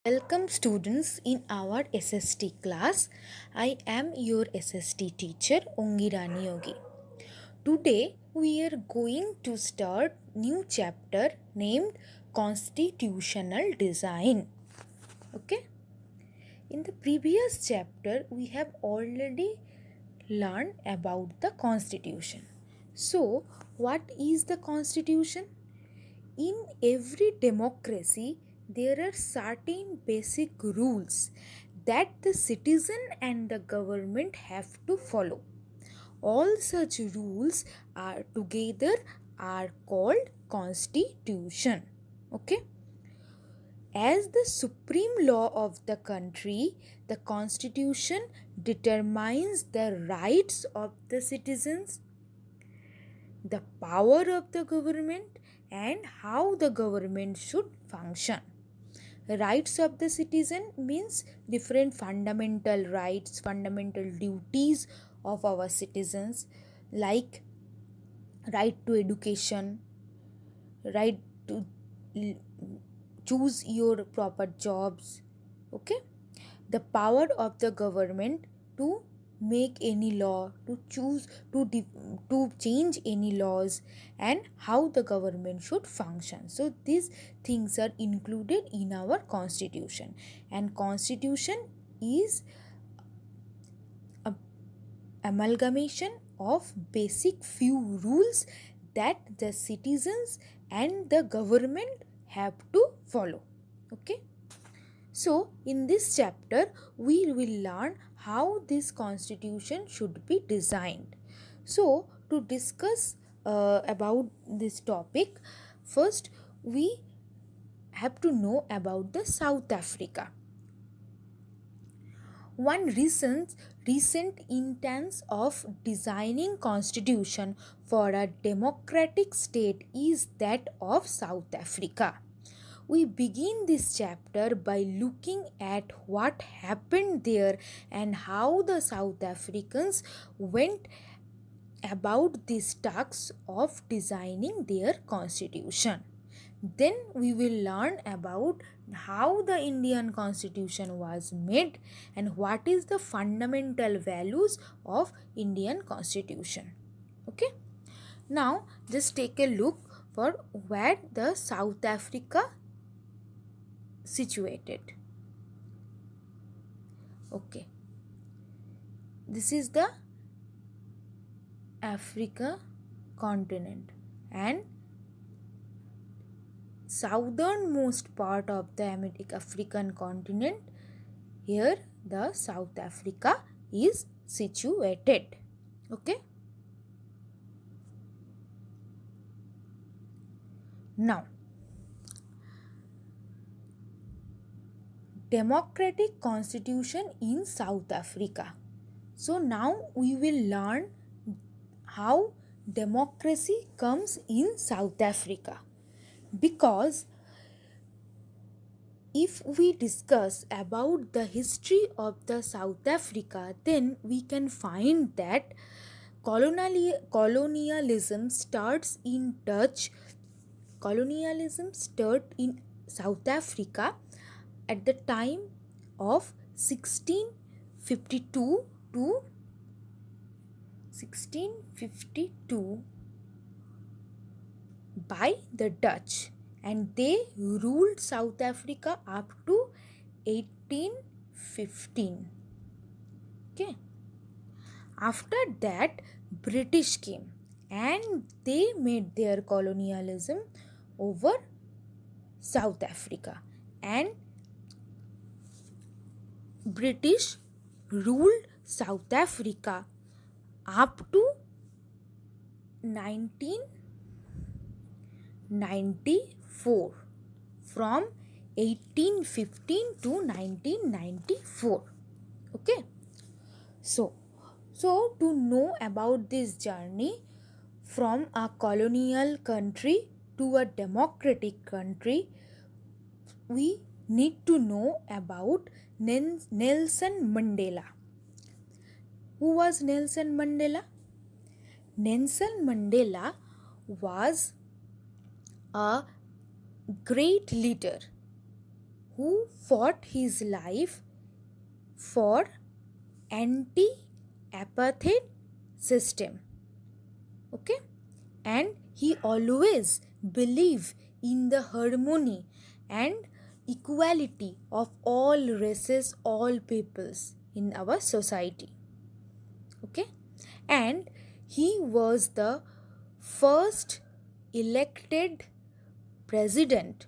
Welcome students in our SST class. I am your SST teacher Angira Neogi. Today we are going to start new chapter named Constitutional Design. Okay? In the previous chapter we have already learned about the constitution. So, what is the constitution? In every democracy, there are certain basic rules that the citizen and the government have to follow. All such rules are together are called constitution. Okay? As the supreme law of the country, the constitution determines the rights of the citizens, the power of the government, and how the government should function. Rights of the citizen means different fundamental rights, fundamental duties of our citizens, like right to education, right to choose your proper jobs. Okay, the power of the government to make any law, to choose, to change any laws, and how the government should function. So these things are included in our constitution, and constitution is a amalgamation of basic few rules that the citizens and the government have to follow. Okay, so, in this chapter, we will learn how this constitution should be designed. So, to discuss about this topic, first we have to know about the South Africa. One recent instance of designing constitution for a democratic state is that of South Africa. We begin this chapter by looking at what happened there and how the South Africans went about this task of designing their constitution. Then we will learn about how the Indian constitution was made and what is the fundamental values of Indian constitution. Okay? Now just take a look for where the South Africa situated. Okay, this is the Africa continent and southernmost part of the African continent. Here the South Africa is situated. Okay, now democratic constitution in South Africa. So now we will learn how democracy comes in South Africa, because if we discuss about the history of the South Africa, then we can find that colonialism starts in South Africa at the time of 1652 to 1652 by the Dutch, and they ruled South Africa up to 1815. Okay, after that British came and they made their colonialism over South Africa, and British ruled South Africa up to 1994, from 1815 to 1994. Okay, so to know about this journey from a colonial country to a democratic country, we need to know about Nelson Mandela. Who was Nelson Mandela? Nelson Mandela was a great leader who fought his life for anti-apartheid system. Okay, and he always believed in the harmony and equality of all races, all peoples in our society. Okay, and he was the first elected president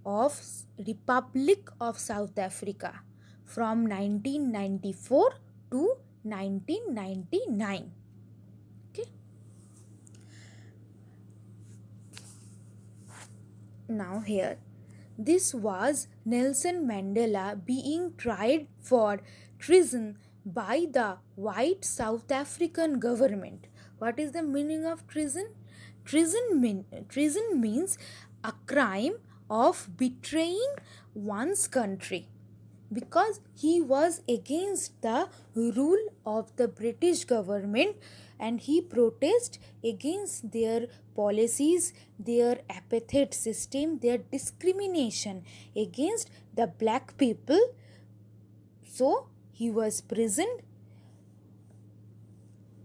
of Republic of South Africa from 1994 to 1999. Okay, now here, this was Nelson Mandela being tried for treason by the white South African government. What is the meaning of treason? Treason means a crime of betraying one's country, because he was against the rule of the British government, and he protested against their policies, their apartheid system, their discrimination against the black people. So he was prisoned.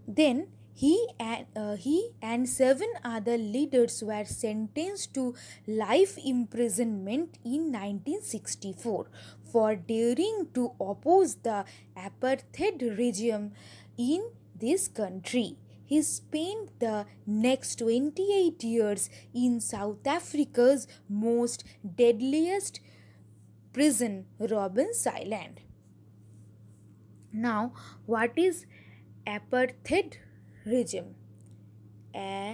Then he and seven other leaders were sentenced to life imprisonment in 1964 for daring to oppose the apartheid regime in this country. He spent the next 28 years in South Africa's most deadliest prison, Robben Island. Now, what is apartheid regime? Apartheid.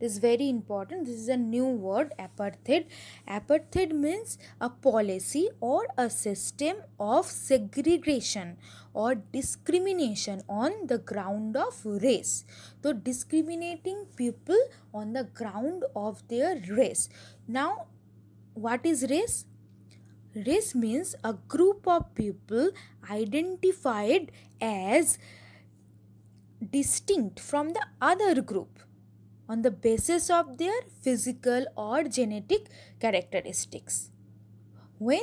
This is very important. This is a new word, apartheid. Apartheid means a policy or a system of segregation or discrimination on the ground of race. So, discriminating people on the ground of their race. Now, what is race? Race means a group of people identified as distinct from the other group on the basis of their physical or genetic characteristics. When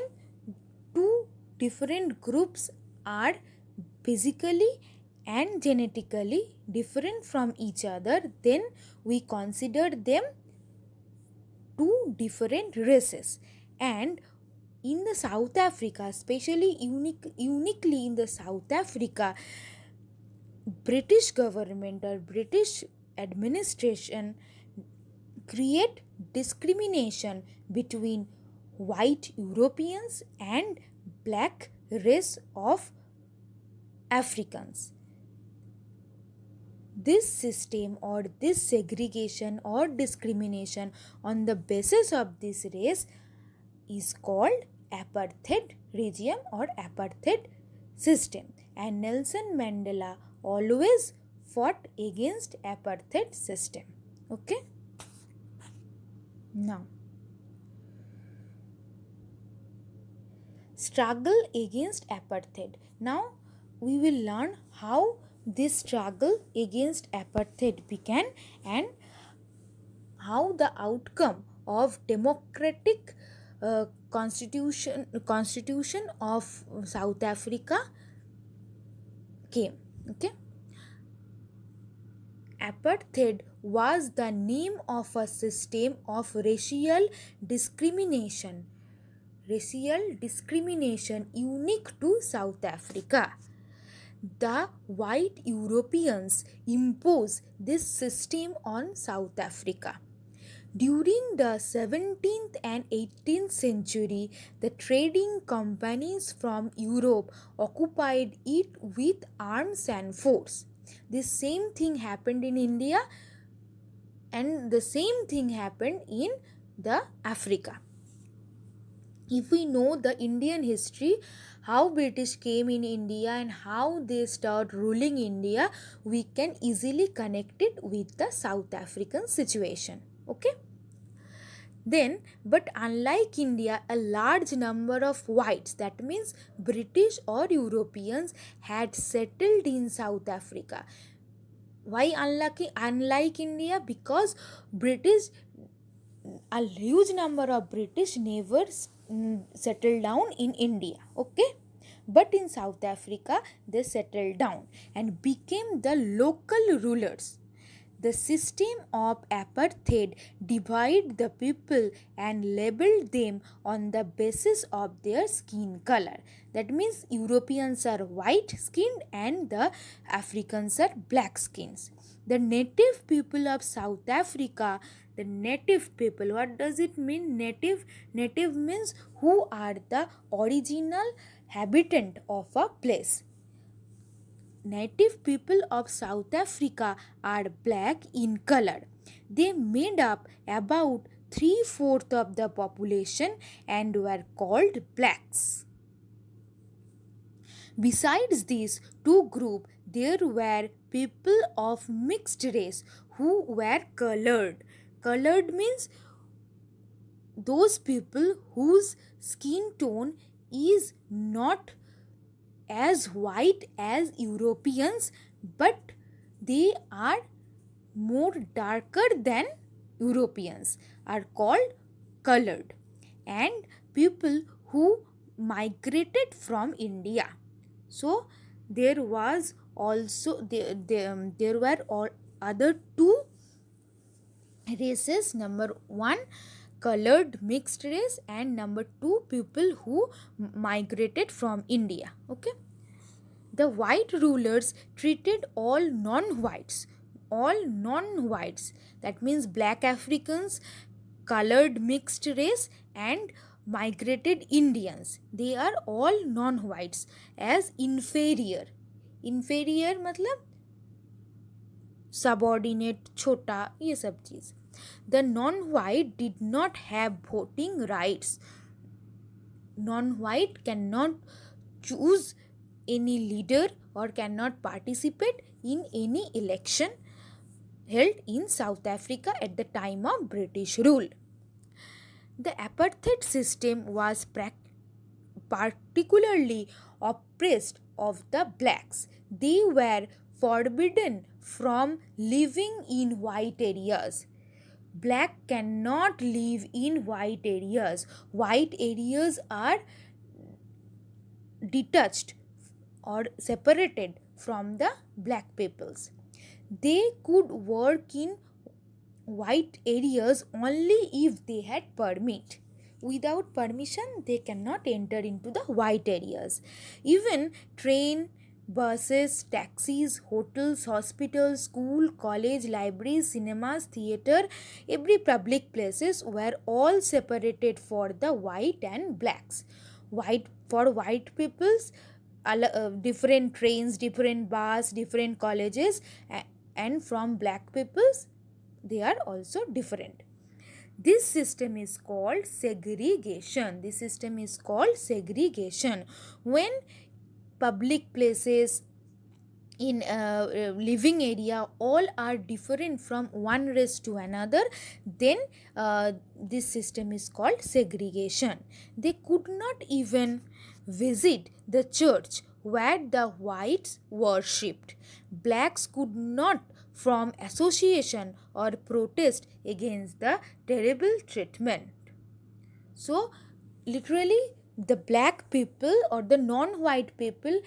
two different groups are physically and genetically different from each other, then we consider them two different races. And in the South Africa, especially uniquely in the South Africa, British government or British administration create discrimination between white Europeans and black race of Africans. This system or this segregation or discrimination on the basis of this race is called apartheid regime or apartheid system, and Nelson Mandela always fought against apartheid system. Okay, now struggle against apartheid. Now we will learn how this struggle against apartheid began and how the outcome of democratic constitution of South Africa came. Okay, apartheid was the name of a system of racial discrimination unique to South Africa. The white Europeans imposed this system on South Africa. During the 17th and 18th century, the trading companies from Europe occupied it with arms and force. The same thing happened in India and the same thing happened in the Africa. If we know the Indian history, how British came in India and how they start ruling India, we can easily connect it with the South African situation. Okay, then, but unlike India, a large number of whites, that means British or Europeans, had settled in South Africa. Why unlike India? Because British, a huge number of British never settled down in India, okay? But in South Africa, they settled down and became the local rulers. The system of apartheid divided the people and labeled them on the basis of their skin color. That means Europeans are white skinned and the Africans are black skins. The native people of South Africa, the native people, what does it mean? Native means who are the original habitant of a place. Native people of South Africa are black in color. They made up about 3/4 of the population and were called blacks. Besides these two groups, there were people of mixed race who were colored. Colored means those people whose skin tone is not as white as Europeans, but they are more darker than Europeans, are called colored, and people who migrated from India. So there was also there were all other two races. Number one, colored mixed race, and number two, people who migrated from India, okay? The white rulers treated all non-whites, that means black Africans, colored mixed race, and migrated Indians, they are all non-whites, as inferior. Inferior मतलब subordinate, छोटा, ये सब चीज़. The non-white did not have voting rights. Non-white cannot choose any leader or cannot participate in any election held in South Africa at the time of British rule. The apartheid system was particularly oppressed of the blacks. They were forbidden from living in white areas. Black cannot live in white areas. White areas are detached or separated from the black peoples. They could work in white areas only if they had permit. Without permission, they cannot enter into the white areas. Even train, buses, taxis, hotels, hospitals, school, college, libraries, cinemas, theater, every public places were all separated for the white and blacks. For white peoples, different trains, different bus, different colleges, and from black peoples, they are also different. This system is called segregation. This system is called segregation. When public places in living area all are different from one race to another, then this system is called segregation. They could not even visit the church where the whites worshipped. Blacks could not form association or protest against the terrible treatment. So literally, the black people or the non-white people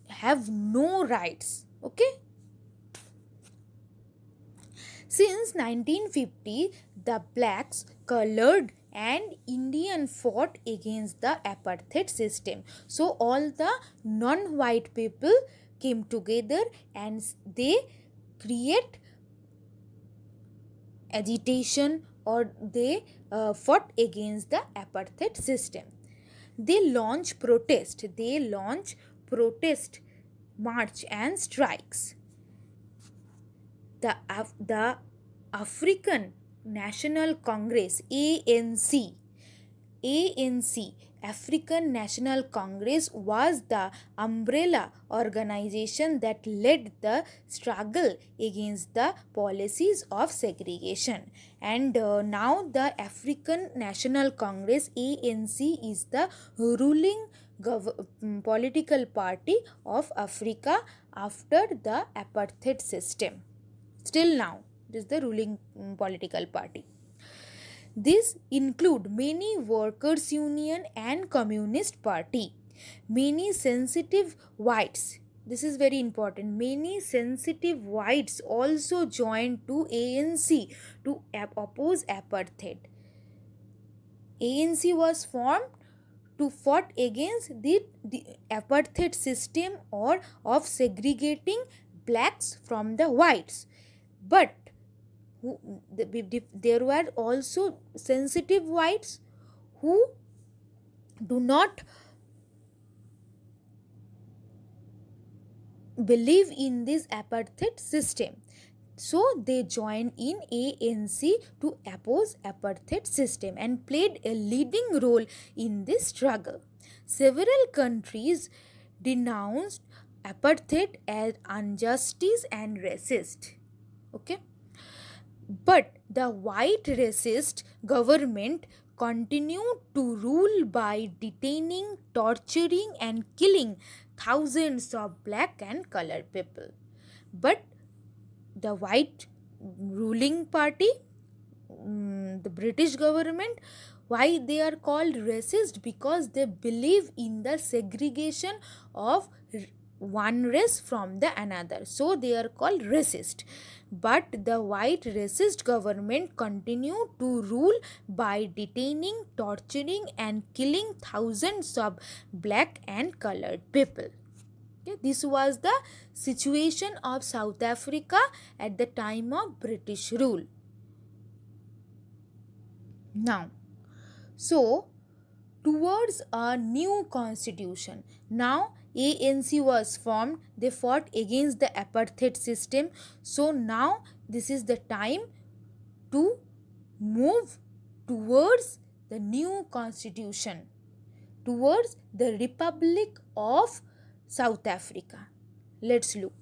have no rights, okay? Since 1950, the blacks, colored and Indian fought against the apartheid system. So all the non-white people came together and they create agitation, or they fought against the apartheid system. They launch protest, march and strikes. The African National Congress, ANC, African National Congress, was the umbrella organization that led the struggle against the policies of segregation. And now the African National Congress, ANC, is the ruling political party of Africa after the apartheid system. Still now, it is the ruling political party. This include many workers union and communist party. Many sensitive whites, this is very important, many sensitive whites also joined to ANC to oppose apartheid. ANC was formed to fought against the apartheid system or of segregating blacks from the whites. But there were also sensitive whites who do not believe in this apartheid system, so they joined in ANC to oppose apartheid system and played a leading role in this struggle. Several countries denounced apartheid as injustice and racist. Okay, but the white racist government continued to rule by detaining, torturing, and killing thousands of black and colored people. But the white ruling party, the British government, why they are called racist? Because they believe in the segregation of one race from the another, so they are called racist. But the white racist government continued to rule by detaining, torturing, and killing thousands of black and colored people. Okay, this was the situation of South Africa at the time of British rule. Now, so towards a new constitution, now ANC was formed, they fought against the apartheid system. So now this is the time to move towards the new constitution, towards the Republic of South Africa. Let's look.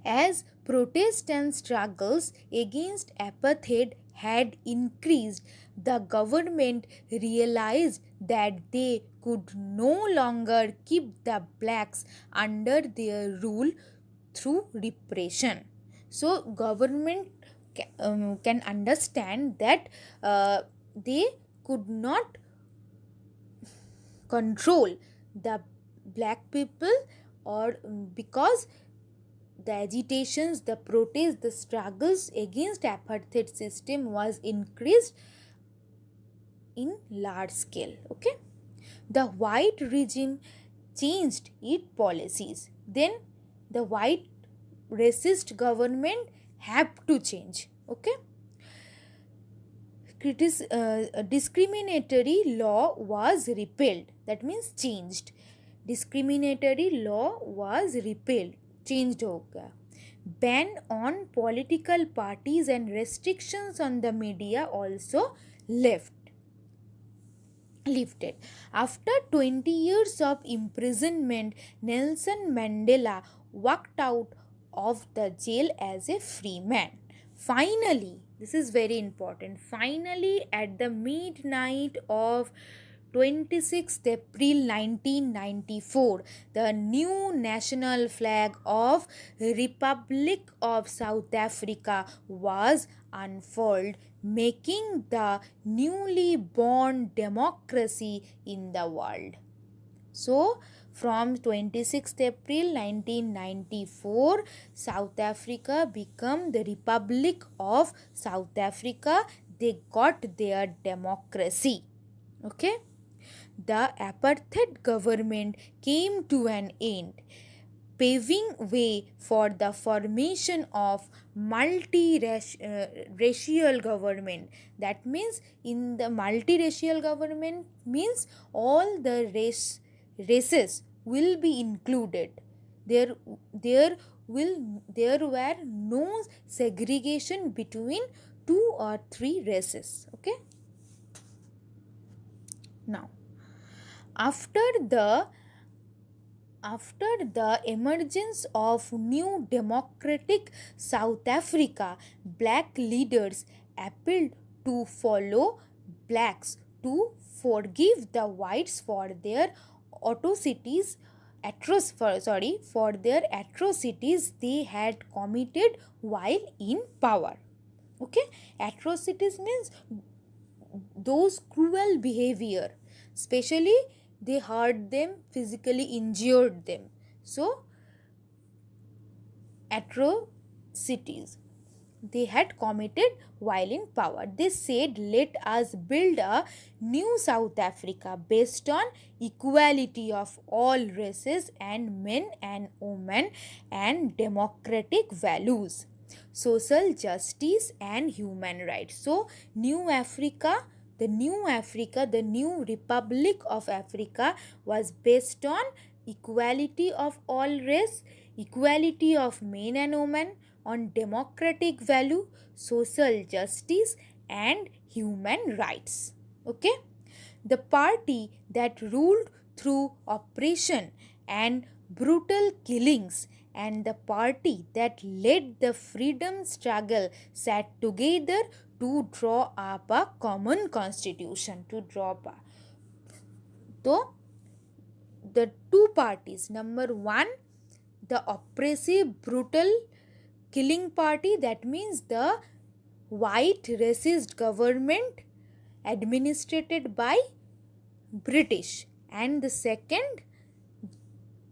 As protests and struggles against apartheid had increased, the government realized that they could no longer keep the blacks under their rule through repression. So, government can understand that they could not control the black people, or because the agitations, the protests, the struggles against apartheid system was increased in large scale. Okay, the white regime changed its policies. Then the white racist government have to change. Okay, discriminatory law was repealed. That means changed. Discriminatory law was repealed. Changed हो गया. Ban on political parties and restrictions on the media also lifted. After 20 years of imprisonment, Nelson Mandela walked out of the jail as a free man. Finally, this is very important, finally at the midnight of 26th April 1994, the new national flag of Republic of South Africa was unfurled, making the newly born democracy in the world. So, from 26th April 1994, South Africa became the Republic of South Africa. They got their democracy. Okay, the apartheid government came to an end, paving way for the formation of multi-racial government. That means in the multiracial government means all the races will be included. There were no segregation between 2 or 3 races. Okay. Now, after the emergence of new democratic South Africa, black leaders appealed to follow blacks to forgive the whites for their atrocities for their atrocities they had committed while in power. Okay, atrocities means those cruel behavior, especially they hurt them, physically injured them. So atrocities they had committed while in power. They said, let us build a new South Africa based on equality of all races and men and women and democratic values, social justice and human rights. So, the new Republic of Africa was based on equality of all race, equality of men and women, on democratic value, social justice and human rights. Okay, the party that ruled through oppression and brutal killings and the party that led the freedom struggle sat together to draw up a common constitution. So the two parties, number one, the oppressive brutal killing party, that means the white racist government administrated by British, and the second,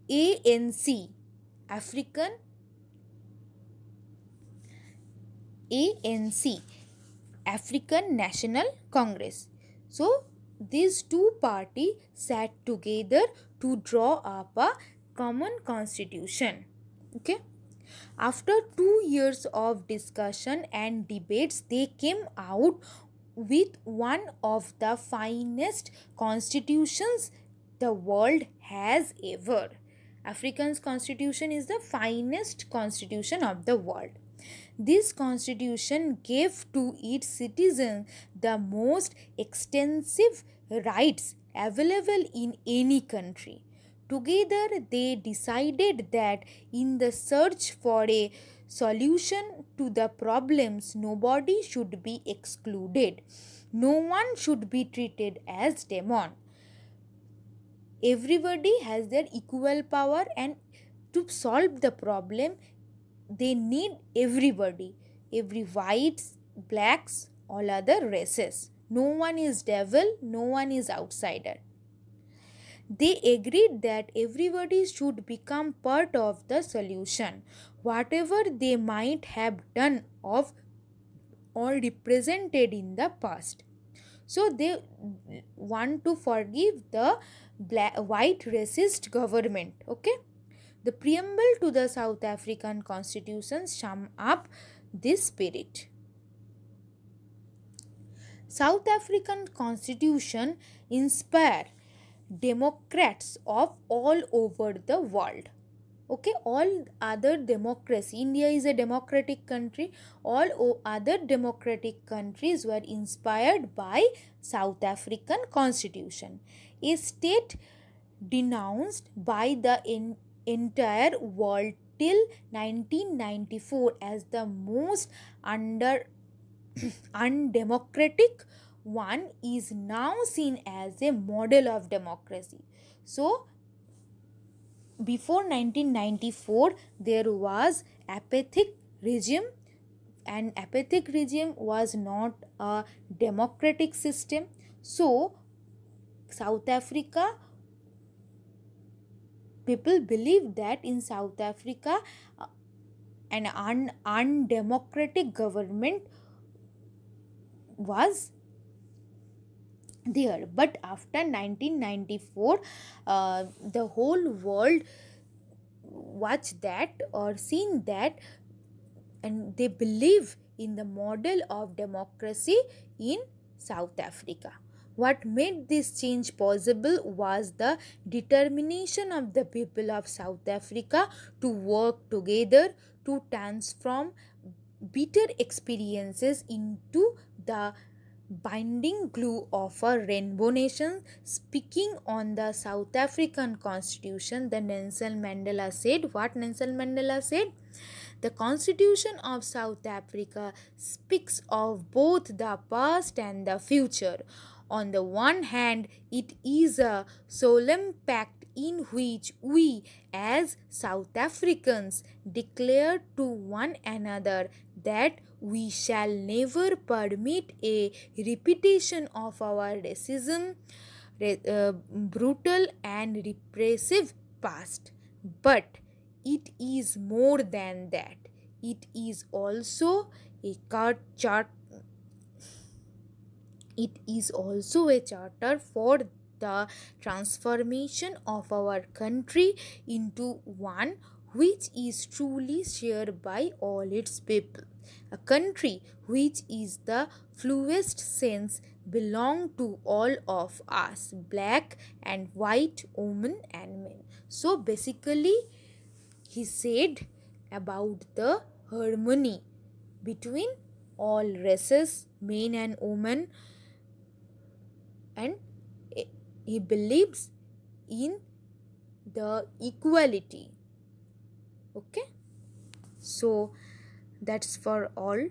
ANC, African ANC, African National Congress. So these two parties sat together to draw up a common constitution. Okay. After 2 years of discussion and debates, they came out with one of the finest constitutions the world has ever. African's constitution is the finest constitution of the world. This constitution gave to its citizens the most extensive rights available in any country. Together, they decided that in the search for a solution to the problems, nobody should be excluded. No one should be treated as demon. Everybody has their equal power, and to solve the problem, they need everybody, every whites, blacks, all other races. No one is devil, no one is outsider. They agreed that everybody should become part of the solution, whatever they might have done of or represented in the past. So they want to forgive the white racist government. Okay, the preamble to the South African Constitution sum up this spirit. South African Constitution inspire democrats of all over the world. Okay, all other democracy, India is a democratic country, all other democratic countries were inspired by South African Constitution, a state denounced by the entire world till 1994 as the most undemocratic one, is now seen as a model of democracy. So before 1994 there was apathic regime, and apathic regime was not a democratic system. So South Africa, people believe that in South Africa an undemocratic government was there. But after 1994 the whole world watched that or seen that, and they believe in the model of democracy in South Africa. What made this change possible was the determination of the people of South Africa to work together to transform bitter experiences into the binding glue of a rainbow nation. Speaking on the South African Constitution, the Nelson Mandela said, what Nelson Mandela said? The Constitution of South Africa speaks of both the past and the future, On the one hand, it is a solemn pact in which we, as South Africans, declare to one another that we shall never permit a repetition of our racism, brutal and repressive past. But it is more than that. It is also a it is also a charter for the transformation of our country into one which is truly shared by all its people. A country which is the fluest sense belong to all of us, black and white, women and men. So basically, he said about the harmony between all races, men and women, and he believes in the equality. Okay, so that's for all.